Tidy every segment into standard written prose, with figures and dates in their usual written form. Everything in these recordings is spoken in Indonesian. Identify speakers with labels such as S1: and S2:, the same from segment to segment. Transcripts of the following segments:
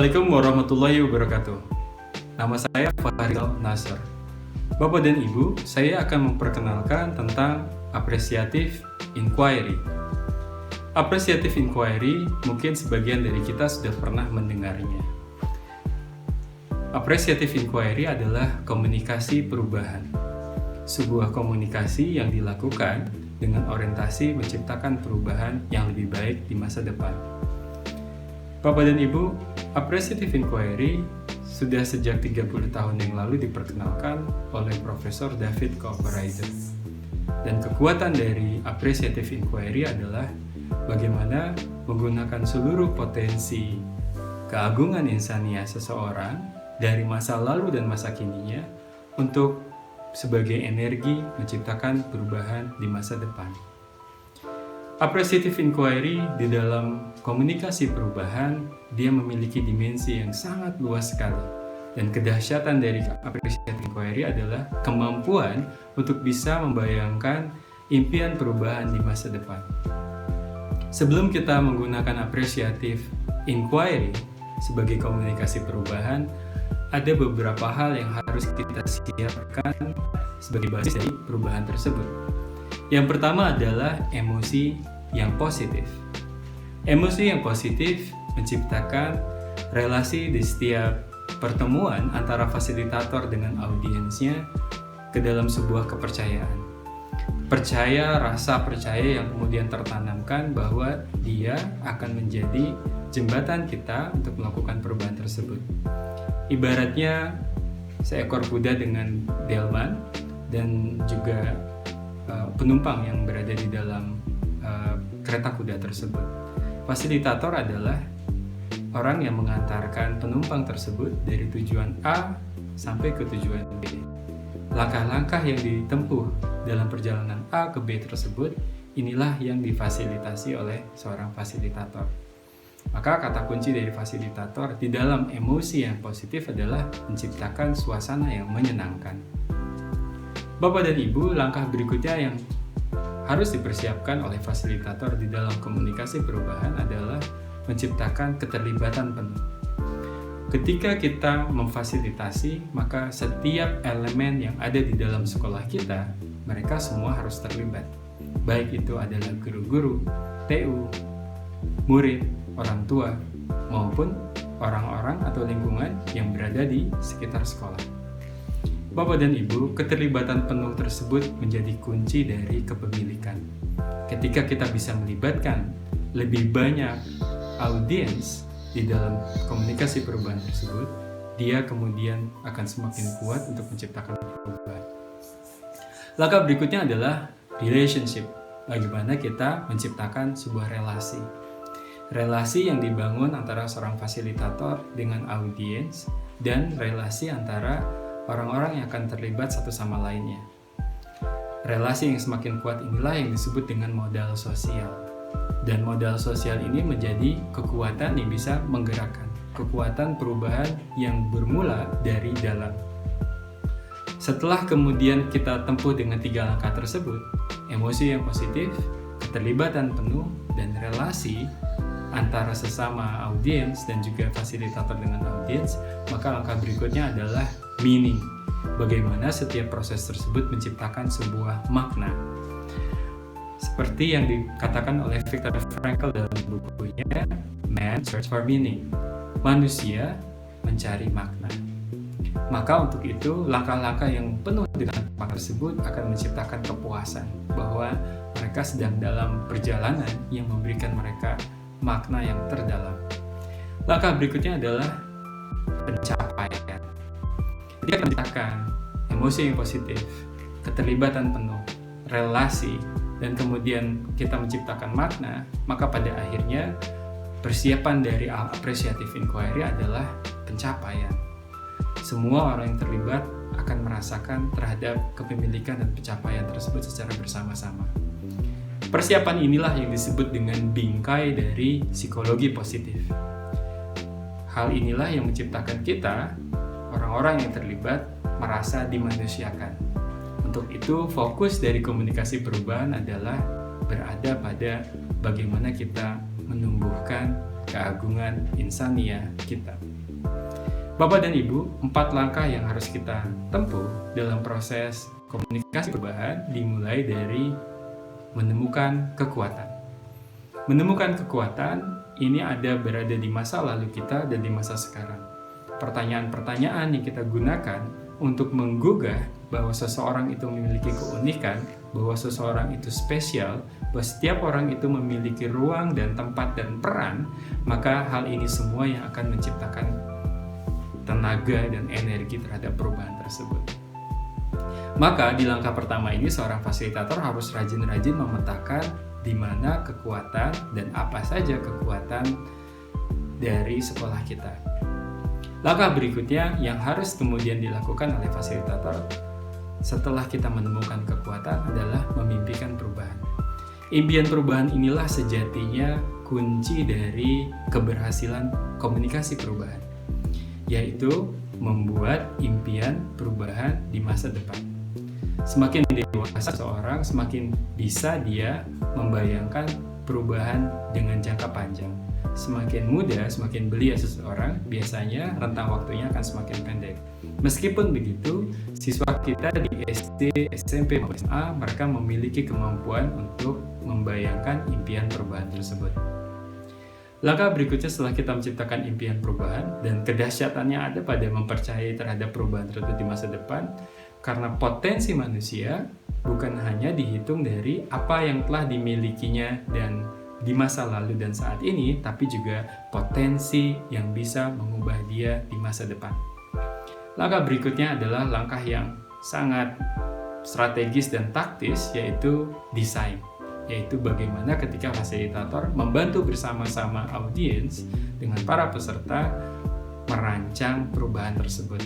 S1: Assalamualaikum warahmatullahi wabarakatuh. Nama saya Fahril Nasr. Bapak dan Ibu, saya akan memperkenalkan tentang appreciative inquiry. Appreciative inquiry mungkin sebagian dari kita sudah pernah mendengarnya. Appreciative inquiry adalah komunikasi perubahan. Sebuah komunikasi yang dilakukan dengan orientasi menciptakan perubahan yang lebih baik di masa depan. Bapak dan Ibu, appreciative inquiry sudah sejak 30 tahun yang lalu diperkenalkan oleh Profesor David Cooperrider. Dan kekuatan dari appreciative inquiry adalah bagaimana menggunakan seluruh potensi keagungan insania seseorang dari masa lalu dan masa kininya untuk sebagai energi menciptakan perubahan di masa depan. Appreciative inquiry di dalam komunikasi perubahan, dia memiliki dimensi yang sangat luas sekali. Dan kedahsyatan dari appreciative inquiry adalah kemampuan untuk bisa membayangkan impian perubahan di masa depan. Sebelum kita menggunakan appreciative inquiry sebagai komunikasi perubahan, ada beberapa hal yang harus kita siapkan sebagai basis dari perubahan tersebut. Yang pertama adalah emosi yang positif. Emosi yang positif menciptakan relasi di setiap pertemuan antara fasilitator dengan audiensnya ke dalam sebuah kepercayaan. Rasa percaya yang kemudian tertanamkan bahwa dia akan menjadi jembatan kita untuk melakukan perubahan tersebut. Ibaratnya seekor kuda dengan delman dan juga penumpang yang berada di dalam kereta kuda tersebut. Fasilitator adalah orang yang mengantarkan penumpang tersebut dari tujuan A sampai ke tujuan B. Langkah-langkah yang ditempuh dalam perjalanan A ke B tersebut, inilah yang difasilitasi oleh seorang fasilitator. Maka kata kunci dari fasilitator di dalam emosi yang positif adalah menciptakan suasana yang menyenangkan. Bapak dan Ibu, langkah berikutnya yang harus dipersiapkan oleh fasilitator di dalam komunikasi perubahan adalah menciptakan keterlibatan penuh. Ketika kita memfasilitasi, maka setiap elemen yang ada di dalam sekolah kita, mereka semua harus terlibat. Baik itu adalah guru-guru, TU, murid, orang tua, maupun orang-orang atau lingkungan yang berada di sekitar sekolah. Bapak dan Ibu, keterlibatan penuh tersebut menjadi kunci dari kepemilikan. Ketika kita bisa melibatkan lebih banyak audiens di dalam komunikasi perubahan tersebut, dia kemudian akan semakin kuat untuk menciptakan perubahan. Langkah berikutnya adalah relationship. Bagaimana kita menciptakan sebuah relasi. Relasi yang dibangun antara seorang fasilitator dengan audiens dan relasi antara orang-orang yang akan terlibat satu sama lainnya. Relasi yang semakin kuat inilah yang disebut dengan modal sosial. Dan modal sosial ini menjadi kekuatan yang bisa menggerakkan, kekuatan perubahan yang bermula dari dalam. Setelah kemudian kita tempuh dengan 3 langkah tersebut, emosi yang positif, keterlibatan penuh, dan relasi antara sesama audiens dan juga fasilitator dengan audiens, maka langkah berikutnya adalah meaning. Bagaimana setiap proses tersebut menciptakan sebuah makna. Seperti yang dikatakan oleh Viktor Frankl dalam bukunya Man Search for Meaning. Manusia mencari makna. Maka untuk itu, langkah-langkah yang penuh dengan makna tersebut akan menciptakan kepuasan bahwa mereka sedang dalam perjalanan yang memberikan mereka makna yang terdalam. Langkah berikutnya adalah pencapaian. Dia akan menciptakan emosi yang positif, keterlibatan penuh, relasi, dan kemudian kita menciptakan makna, maka pada akhirnya persiapan dari appreciative inquiry adalah pencapaian. Semua orang yang terlibat akan merasakan terhadap kepemilikan dan pencapaian tersebut secara bersama-sama. Persiapan inilah yang disebut dengan bingkai dari psikologi positif. Hal inilah yang menciptakan kita, orang-orang yang terlibat, merasa dimanusiakan. Untuk itu, fokus dari komunikasi perubahan adalah berada pada bagaimana kita menumbuhkan keagungan insania kita. Bapak dan Ibu, 4 langkah yang harus kita tempuh dalam proses komunikasi perubahan dimulai dari menemukan kekuatan. Menemukan kekuatan ini berada di masa lalu kita dan di masa sekarang. Pertanyaan-pertanyaan yang kita gunakan untuk menggugah bahwa seseorang itu memiliki keunikan, bahwa seseorang itu spesial, bahwa setiap orang itu memiliki ruang dan tempat dan peran, maka hal ini semua yang akan menciptakan tenaga dan energi terhadap perubahan tersebut. Maka di langkah pertama ini seorang fasilitator harus rajin-rajin memetakan di mana kekuatan dan apa saja kekuatan dari sekolah kita. Langkah berikutnya yang harus kemudian dilakukan oleh fasilitator setelah kita menemukan kekuatan adalah memimpikan perubahan. Impian perubahan inilah sejatinya kunci dari keberhasilan komunikasi perubahan, yaitu membuat impian perubahan di masa depan. Semakin dewasa seseorang, semakin bisa dia membayangkan perubahan dengan jangka panjang. Semakin muda, semakin belia seseorang, biasanya rentang waktunya akan semakin pendek. Meskipun begitu, siswa kita di SD, SMP, maupun SMA, mereka memiliki kemampuan untuk membayangkan impian perubahan tersebut. Langkah berikutnya setelah kita menciptakan impian perubahan, dan kedahsyatannya ada pada mempercayai terhadap perubahan tersebut di masa depan, karena potensi manusia bukan hanya dihitung dari apa yang telah dimilikinya dan di masa lalu dan saat ini, tapi juga potensi yang bisa mengubah dia di masa depan. Langkah berikutnya adalah langkah yang sangat strategis dan taktis, yaitu desain. Yaitu bagaimana ketika fasilitator membantu bersama-sama audiens dengan para peserta merancang perubahan tersebut.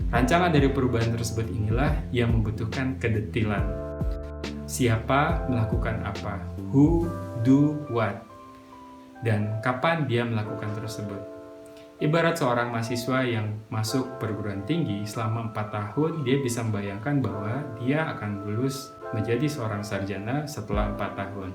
S1: Rancangan dari perubahan tersebut inilah yang membutuhkan kedetilan. Siapa melakukan apa, who, do, what, dan kapan dia melakukan tersebut. Ibarat seorang mahasiswa yang masuk perguruan tinggi selama 4 tahun, dia bisa membayangkan bahwa dia akan lulus menjadi seorang sarjana setelah 4 tahun.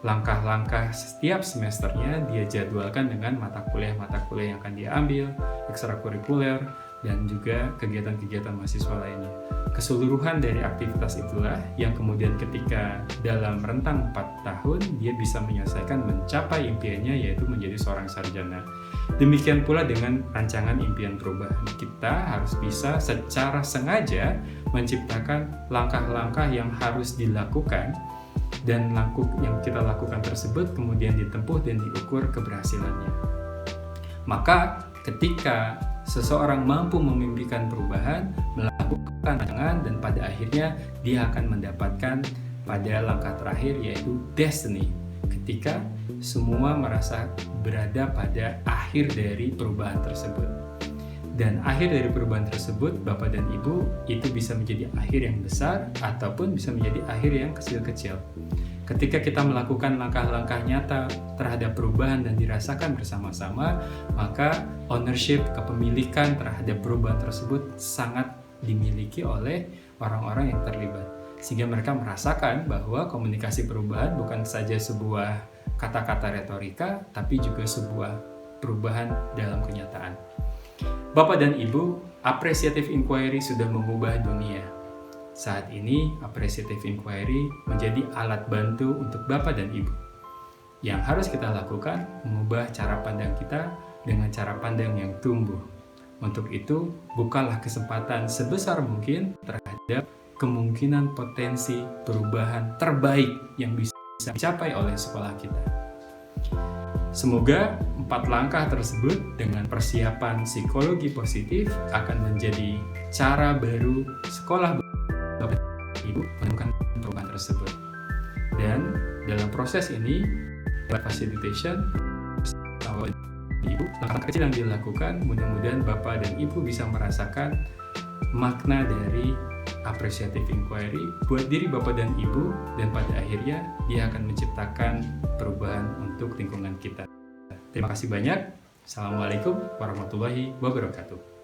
S1: Langkah-langkah setiap semesternya dia jadwalkan dengan mata kuliah yang akan dia ambil, ekstrakurikuler, dan juga kegiatan-kegiatan mahasiswa lainnya. Keseluruhan dari aktivitas itulah yang kemudian ketika dalam rentang 4 tahun dia bisa menyelesaikan mencapai impiannya, yaitu menjadi seorang sarjana. Demikian pula dengan rancangan impian perubahan. Kita harus bisa secara sengaja menciptakan langkah-langkah yang harus dilakukan, dan yang kita lakukan tersebut kemudian ditempuh dan diukur keberhasilannya. Maka ketika seseorang mampu memimpikan perubahan, melakukan rancangan, dan pada akhirnya dia akan mendapatkan pada langkah terakhir, yaitu destiny. Ketika semua merasa berada pada akhir dari perubahan tersebut. Dan akhir dari perubahan tersebut, Bapak dan Ibu, itu bisa menjadi akhir yang besar ataupun bisa menjadi akhir yang kecil-kecil. Ketika kita melakukan langkah-langkah nyata terhadap perubahan dan dirasakan bersama-sama, maka ownership, kepemilikan terhadap perubahan tersebut sangat dimiliki oleh orang-orang yang terlibat. Sehingga mereka merasakan bahwa komunikasi perubahan bukan saja sebuah kata-kata retorika, tapi juga sebuah perubahan dalam kenyataan. Bapak dan Ibu, appreciative inquiry sudah mengubah dunia. Saat ini, appreciative inquiry menjadi alat bantu untuk Bapak dan Ibu. Yang harus kita lakukan, mengubah cara pandang kita dengan cara pandang yang tumbuh. Untuk itu, bukalah kesempatan sebesar mungkin terhadap kemungkinan potensi perubahan terbaik yang bisa dicapai oleh sekolah kita. Semoga 4 langkah tersebut dengan persiapan psikologi positif akan menjadi cara baru sekolah Bapak Ibu menemukan perubahan tersebut. Dan dalam proses ini, facilitation Bapak Ibu, langkah kecil yang dilakukan, mudah-mudahan Bapak dan Ibu bisa merasakan makna dari appreciative inquiry buat diri Bapak dan Ibu, dan pada akhirnya dia akan menciptakan perubahan untuk lingkungan kita. Terima kasih banyak. Assalamualaikum warahmatullahi wabarakatuh.